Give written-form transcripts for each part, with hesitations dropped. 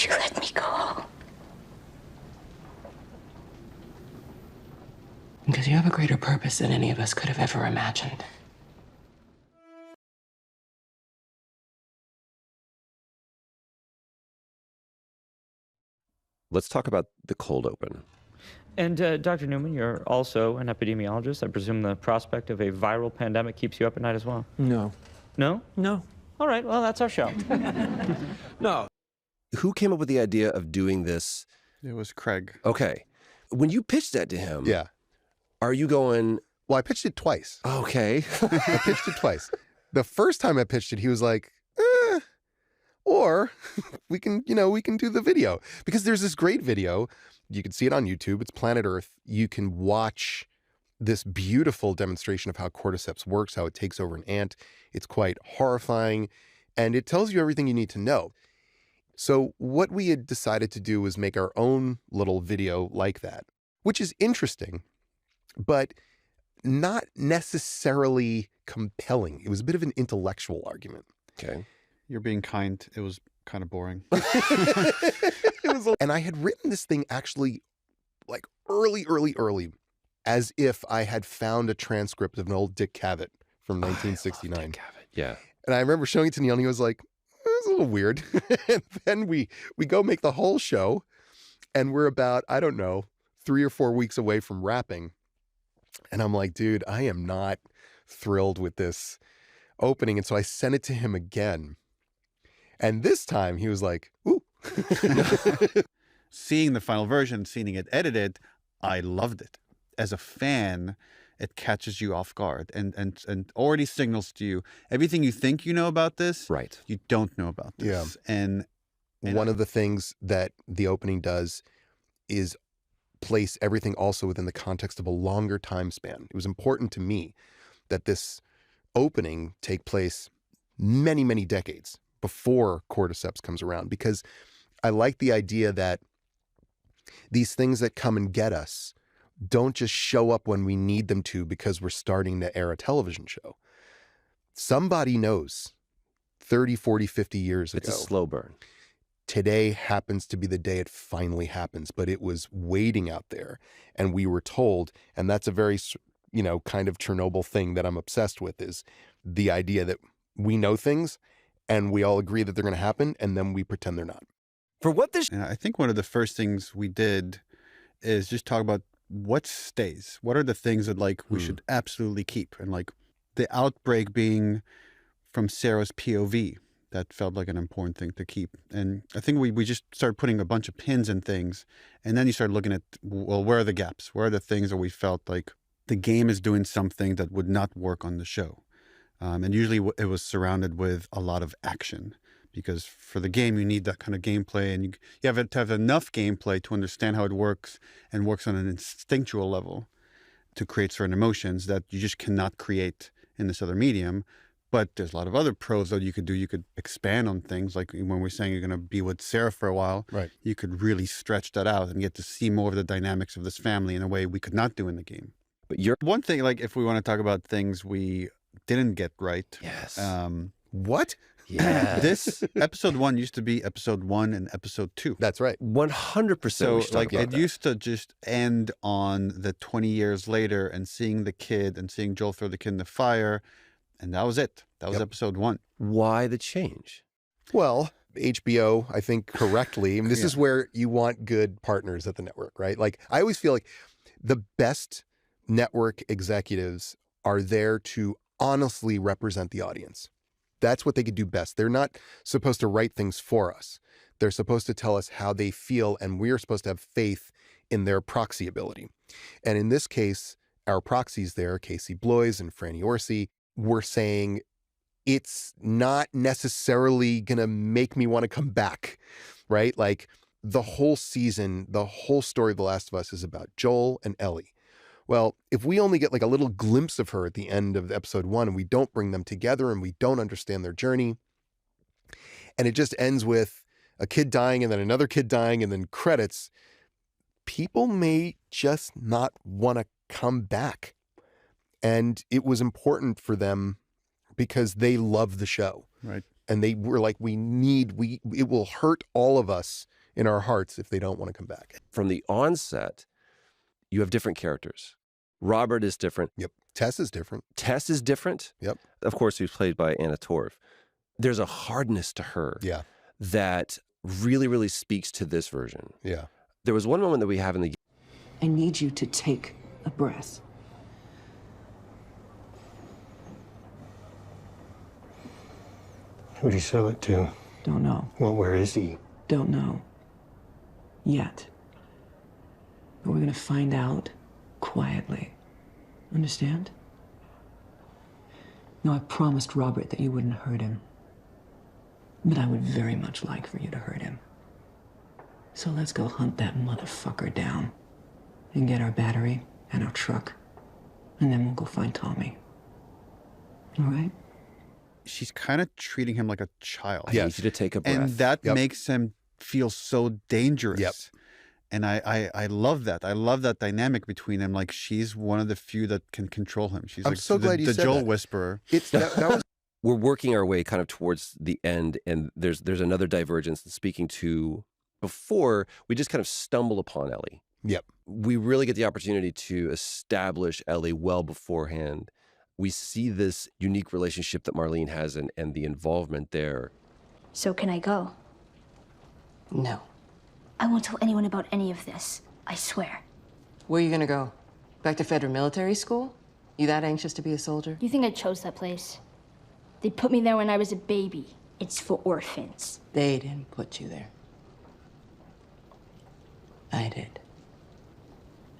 you let me go? Because you have a greater purpose than any of us could have ever imagined. Let's talk about the cold open. And Dr. Newman, you're also an epidemiologist. I presume the prospect of a viral pandemic keeps you up at night as well? No. No? No. All right, well, that's our show. No. Who came up with the idea of doing this? It was Craig. Okay. When you pitched that to him, Yeah. are you going, Well, I pitched it twice. okay. I pitched it twice. The first time I pitched it, he was like, or we can do the video. Because there's this great video. You can see it on YouTube. It's Planet Earth. You can watch this beautiful demonstration of how cordyceps works, how it takes over an ant. It's quite horrifying, and it tells you everything you need to know. So what we had decided to do was make our own little video like that, which is interesting, but not necessarily compelling. It was a bit of an intellectual argument. Okay. You're being kind. It was kind of boring. And I had written this thing actually like early, as if I had found a transcript of an old Dick Cavett from 1969. I love Dick Cavett. Yeah. And I remember showing it to Neil, and he was like, it's a little weird. And then we go make the whole show, and we're about, I don't know, 3 or 4 weeks away from wrapping. And I'm like, dude, I am not thrilled with this opening. And so I sent it to him again. And this time he was like, ooh. Seeing the final version, seeing it edited, I loved it. As a fan, it catches you off guard and already signals to you everything you think you know about this, Right. you don't know about this. Yeah. And one of the things that the opening does is place everything also within the context of a longer time span. It was important to me that this opening take place many, many decades before cordyceps comes around, because I like the idea that these things that come and get us don't just show up when we need them to because we're starting to air a television show. Somebody knows 30, 40, 50 years It's ago. a slow burn. Today happens to be the day it finally happens, but it was waiting out there and we were told, and that's a very, kind of Chernobyl thing that I'm obsessed with, is the idea that we know things and we all agree that they're going to happen and then we pretend they're not. For what this And I think one of the first things we did is just talk about what stays. What are the things that we should absolutely keep? And the outbreak being from Sarah's POV, that felt like an important thing to keep. And I think we just started putting a bunch of pins in things. And then you start looking at, well, where are the gaps? Where are the things that we felt like the game is doing something that would not work on the show? And usually it was surrounded with a lot of action, because for the game, you need that kind of gameplay, and you have to have enough gameplay to understand how it works and works on an instinctual level to create certain emotions that you just cannot create in this other medium. But there's a lot of other pros that you could do. You could expand on things, like when we're saying you're going to be with Sarah for a while, Right. You could really stretch that out and get to see more of the dynamics of this family in a way we could not do in the game. But you're One thing, if we want to talk about things we didn't get right. Yes. What? Yeah. This episode 1 used to be episode 1 and episode 2. That's right. 100%. So we should talk about it that. used to just end on the 20 years later and seeing the kid and seeing Joel throw the kid in the fire. And that was it. That was episode 1. Why the change? Well, HBO, I think correctly, this is where you want good partners at the network, right? I always feel like the best network executives are there to honestly represent the audience. That's what they could do best. They're not supposed to write things for us. They're supposed to tell us how they feel, and we're supposed to have faith in their proxy ability. And in this case, our proxies there, Casey Bloys and Franny Orsi, were saying it's not necessarily going to make me want to come back, right? The whole season, the whole story of The Last of Us is about Joel and Ellie. Well, if we only get a little glimpse of her at the end of episode 1 and we don't bring them together and we don't understand their journey, and it just ends with a kid dying and then another kid dying and then credits, people may just not want to come back. And it was important for them because they love the show. Right. And they were like, it will hurt all of us in our hearts if they don't want to come back. From the onset, you have different characters. Robert is different. Yep. Tess is different. Tess is different. Yep. Of course, who's played by Anna Torv. There's a hardness to her Yeah. that really, really speaks to this version. Yeah. There was one moment that we have in the I need you to take a breath. Who'd he sell it to? Don't know. Well, where is he? Don't know. Yet. But we're gonna find out quietly. Understand? No, I promised Robert that you wouldn't hurt him. But I would very much like for you to hurt him. So let's go hunt that motherfucker down. And get our battery and our truck. And then we'll go find Tommy. All right? She's kind of treating him like a child. I need you to take a breath. And that Yep. makes him feel so dangerous. Yep. And I love that. I love that dynamic between them. Like, she's one of the few that can control him. She's I'm like so glad you the said Joel that. whisperer. It's that was We're working our way kind of towards the end, and there's another divergence. Speaking to before, we just kind of stumble upon Ellie. Yep. We really get the opportunity to establish Ellie well beforehand. We see this unique relationship that Marlene has and the involvement there. So can I go? No. I won't tell anyone about any of this. I swear. Where are you gonna go? Back to Federal Military School? You that anxious to be a soldier? You think I chose that place? They put me there when I was a baby. It's for orphans. They didn't put you there. I did.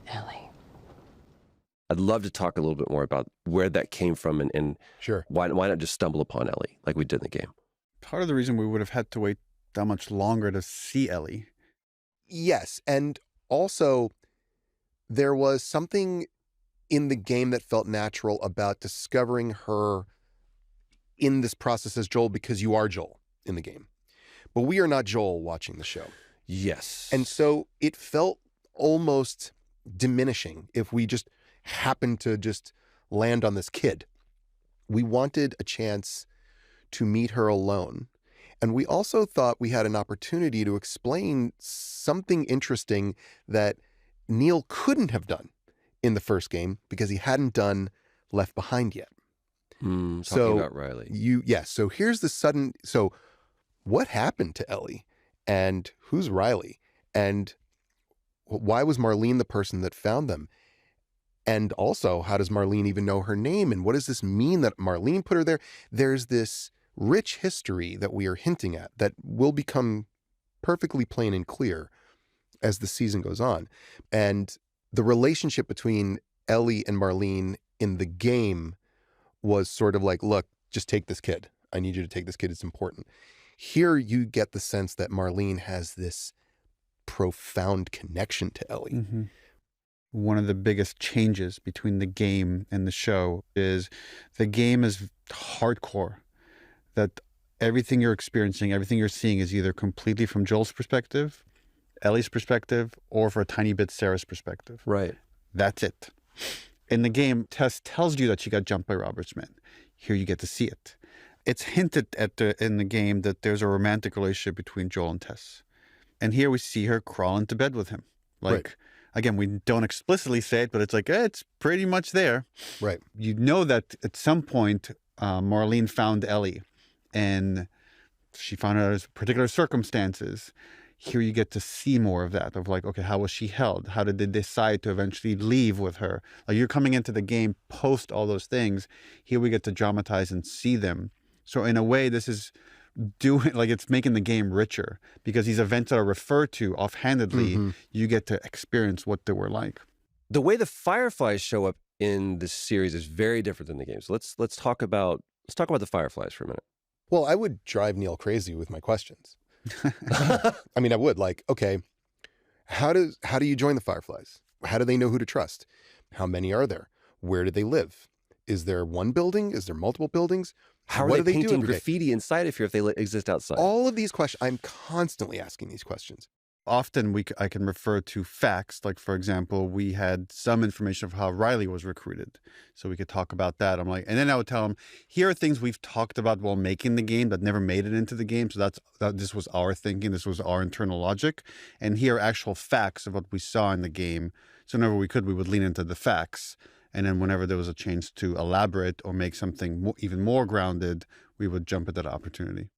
Ellie. I'd love to talk a little bit more about where that came from and sure. why not just stumble upon Ellie like we did in the game. Part of the reason we would have had to wait that much longer to see Ellie. Yes. And also, there was something in the game that felt natural about discovering her in this process as Joel, because you are Joel in the game. But we are not Joel watching the show. Yes. And so it felt almost diminishing if we just happened to just land on this kid. We wanted a chance to meet her alone. And we also thought we had an opportunity to explain something interesting that Neil couldn't have done in the first game because he hadn't done Left Behind yet. Talking about Riley. Yes. So here's the sudden. So what happened to Ellie? And who's Riley? And why was Marlene the person that found them? And also, how does Marlene even know her name? And what does this mean that Marlene put her there? There's this rich history that we are hinting at that will become perfectly plain and clear as the season goes on. And the relationship between Ellie and Marlene in the game was sort of like, look, just take this kid. I need you to take this kid. It's important. Here you get the sense that Marlene has this profound connection to Ellie. Mm-hmm. One of the biggest changes between the game and the show is the game is hardcore. That everything you're experiencing, everything you're seeing is either completely from Joel's perspective, Ellie's perspective, or for a tiny bit Sarah's perspective. Right. That's it. In the game, Tess tells you that she got jumped by Robert's men. Here you get to see it. It's hinted at in the game that there's a romantic relationship between Joel and Tess. And here we see her crawl into bed with him. Like, right. Again, we don't explicitly say it, but it's like, it's pretty much there. Right. You know that at some point, Marlene found Ellie and she found out under particular circumstances. Here you get to see more of that, of like, okay, how was she held? How did they decide to eventually leave with her? Like, you're coming into the game post all those things. Here we get to dramatize and see them. So in a way, this is it's making the game richer because these events that are referred to offhandedly, you get to experience what they were like. The way the Fireflies show up in this series is very different than the game. So let's talk about the Fireflies for a minute. Well, I would drive Neil crazy with my questions. I mean, I would okay, how do you join the Fireflies? How do they know who to trust? How many are there? Where do they live? Is there one building? Is there multiple buildings? How are What they do do painting every day? graffiti inside of here if they exist outside? All of these questions, I'm constantly asking these questions. often I can refer to facts. Like, for example, we had some information of how Riley was recruited. So we could talk about that. I'm like, and then I would tell him, here are things we've talked about while making the game that never made it into the game. So this was our thinking. This was our internal logic. And here are actual facts of what we saw in the game. So whenever we could, we would lean into the facts. And then whenever there was a chance to elaborate or make something even more grounded, we would jump at that opportunity.